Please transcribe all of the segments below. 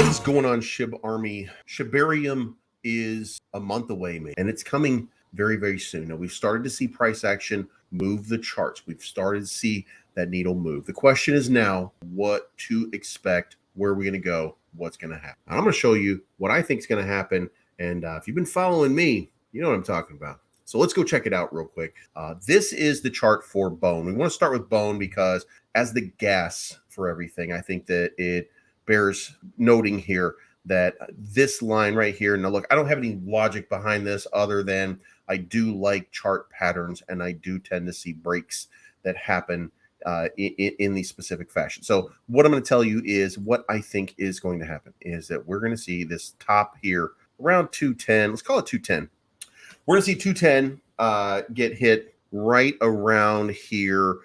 What's going on, Shib Army? Shibarium is a month away, man, and it's coming very, very soon. Now, we've started to see price action move the charts. We've started to see that needle move. The question is now what to expect, where are we going to go, what's going to happen. I'm going to show you what I think is going to happen, and if you've been following me, you know what I'm talking about. So let's go check it out real quick. This is the chart for Bone. We want to start with Bone because as the gas for everything, I think that it bears noting here that this line right here, now look, I don't have any logic behind this other than I do like chart patterns and I do tend to see breaks that happen in these specific fashion. So what I'm going to tell you is what I think is going to happen is that we're going to see this top here around 210. Let's call it 210. We're going to see 210 get hit right around here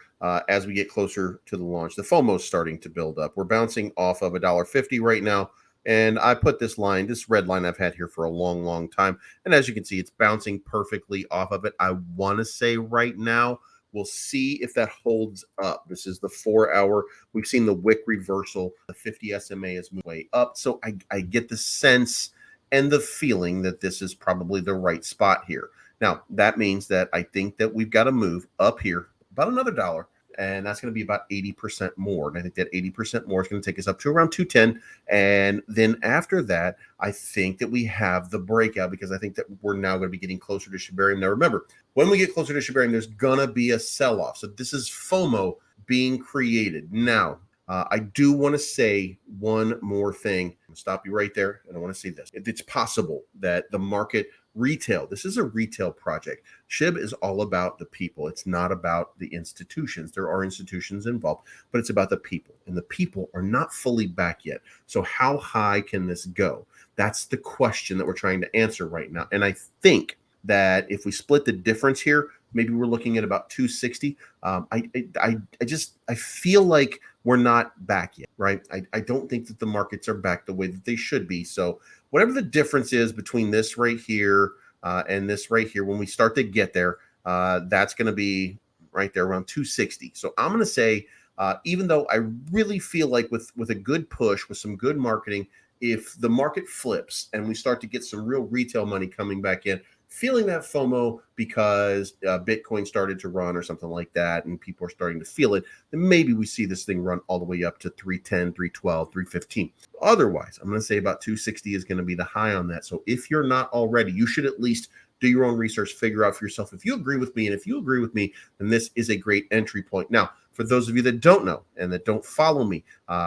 as we get closer to the launch. The FOMO is starting to build up. We're bouncing off of $1.50 right now. And I put this line, this red line I've had here for a long, long time. And as you can see, it's bouncing perfectly off of it. I want to say right now, we'll see if that holds up. This is the 4-hour. We've seen the wick reversal. The 50 SMA is moving way up. So I get the sense and the feeling that this is probably the right spot here. Now, that means that I think that we've got to move up here about another $1. And that's going to be about 80% more. And I think that 80% more is going to take us up to around 210. And then after that, I think that we have the breakout because I think that we're now going to be getting closer to Shibarium. Now, remember, when we get closer to Shibarium, there's going to be a sell-off. So this is FOMO being created. Now, I do want to say one more thing. I'm going to stop you right there. And I want to say this. It's possible that the market retail, this is a retail project. Shib is all about the people. It's not about the institutions. There are institutions involved, but it's about the people. And the people are not fully back yet. So how high can this go? That's the question that we're trying to answer right now. And I think that if we split the difference here, maybe we're looking at about 260. I feel like we're not back yet, right? I don't think that the markets are back the way that they should be. So whatever the difference is between this right here and this right here, when we start to get there, that's going to be right there around 260. So I'm going to say, even though I really feel like with a good push, with some good marketing, if the market flips and we start to get some real retail money coming back in, feeling that FOMO because Bitcoin started to run or something like that, and people are starting to feel it, then maybe we see this thing run all the way up to 310, 312, 315. Otherwise, I'm going to say about 260 is going to be the high on that. So if you're not already, you should at least do your own research, figure out for yourself if you agree with me. And if you agree with me, then this is a great entry point. Now, for those of you that don't know and that don't follow me,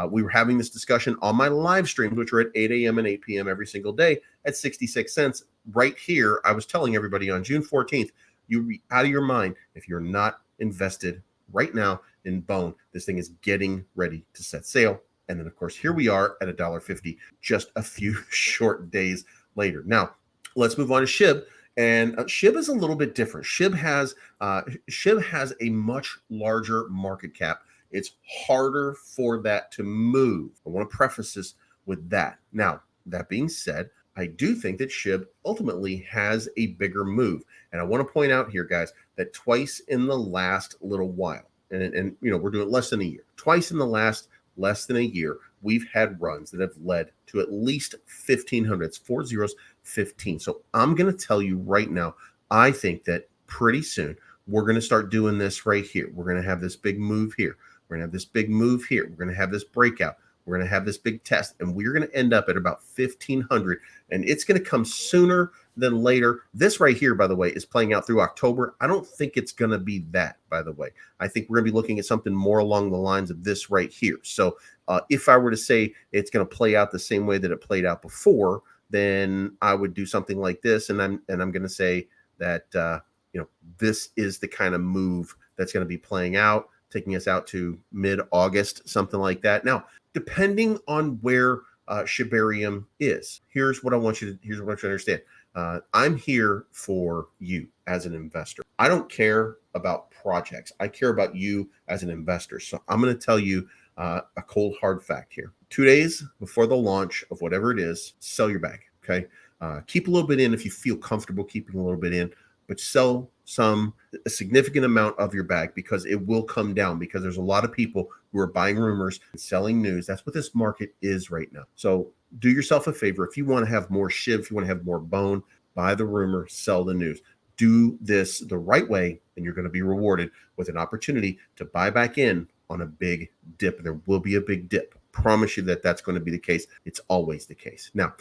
we were having this discussion on my live streams, which are at 8 a.m. and 8 p.m. every single day at 66 cents. Right here, I was telling everybody on June 14th, you be out of your mind if you're not invested right now in Bone. This thing is getting ready to set sail. And then, of course, here we are at $1.50 just a few short days later. Now, let's move on to Shib. And Shib is a little bit different. Shib has a much larger market cap. It's harder for that to move. I want to preface this with that. Now, that being said, I do think that Shib ultimately has a bigger move. And I want to point out here, guys, that twice in the last little while, and you know, we're doing less than a year, twice in the last less than a year, we've had runs that have led to at least 1,500. It's 4 zeros, 15. So I'm going to tell you right now, I think that pretty soon we're going to start doing this right here. We're going to have this big move here. We're going to have this big move here. We're going to have this breakout. We're going to have this big test, and we're going to end up at about 1,500, and it's going to come sooner than later. This right here, by the way, is playing out through October. I don't think it's going to be that, by the way. I think we're going to be looking at something more along the lines of this right here. So if I were to say it's going to play out the same way that it played out before, then I would do something like this, and I'm going to say that you know, this is the kind of move that's going to be playing out, taking us out to mid-August, something like that. Now, depending on where Shibarium is, here's what I want you to understand. I'm here for you as an investor. I don't care about projects. I care about you as an investor. So I'm going to tell you a cold hard fact here. 2 days before the launch of whatever it is, sell your bag. Okay. Keep a little bit in if you feel comfortable keeping a little bit in, but sell a significant amount of your bag because it will come down because there's a lot of people who are buying rumors and selling news. That's what this market is right now. So do yourself a favor. If you want to have more Shib, if you want to have more bone, buy the rumor, sell the news. Do this the right way, and you're going to be rewarded with an opportunity to buy back in on a big dip. There will be a big dip. Promise you that that's going to be the case. It's always the case. Now,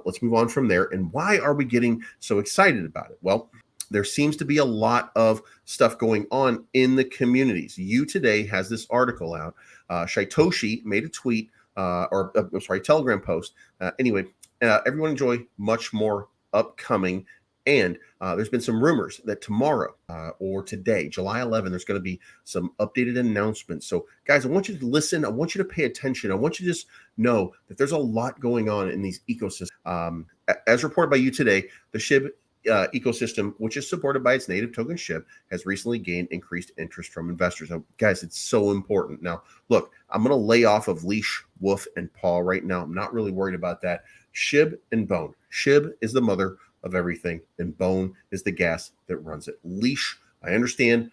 let's move on from there. And why are we getting so excited about it? Well, there seems to be a lot of stuff going on in the communities. You Today has this article out. Shaitoshi made a tweet, Telegram post. Everyone enjoy much more upcoming. And there's been some rumors that tomorrow or today, July 11, there's going to be some updated announcements. So, guys, I want you to listen. I want you to pay attention. I want you to just know that there's a lot going on in these ecosystems. As reported by You Today, the Shib ecosystem, which is supported by its native token Shib, has recently gained increased interest from investors. Now, guys, it's so important. Now, look, I'm going to lay off of Leash, Wolf, and Paul right now. I'm not really worried about that. Shib and Bone. Shib is the mother of everything, and Bone is the gas that runs it. Leash, I understand.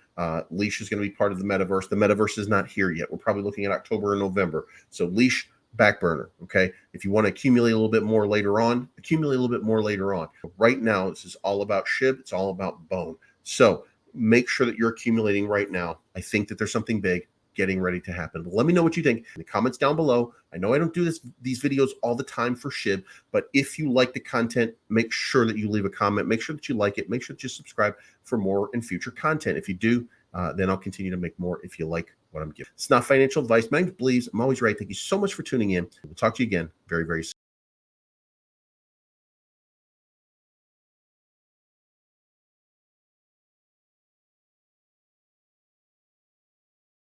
Leash is going to be part of the metaverse. The metaverse is not here yet. We're probably looking at October and November. So Leash, back burner. Okay. If you want to accumulate a little bit more later on, accumulate a little bit more later on. But right now, this is all about Shib. It's all about Bone. So make sure that you're accumulating right now. I think that there's something big getting ready to happen. Let me know what you think in the comments down below. I know I don't do these videos all the time for Shib, but if you like the content, make sure that you leave a comment. Make sure that you like it. Make sure that you subscribe for more and future content. If you do, then I'll continue to make more if you like what I'm giving. It's not financial advice. My name's Bleeves. I'm always right. Thank you so much for tuning in. We'll talk to you again very, very soon.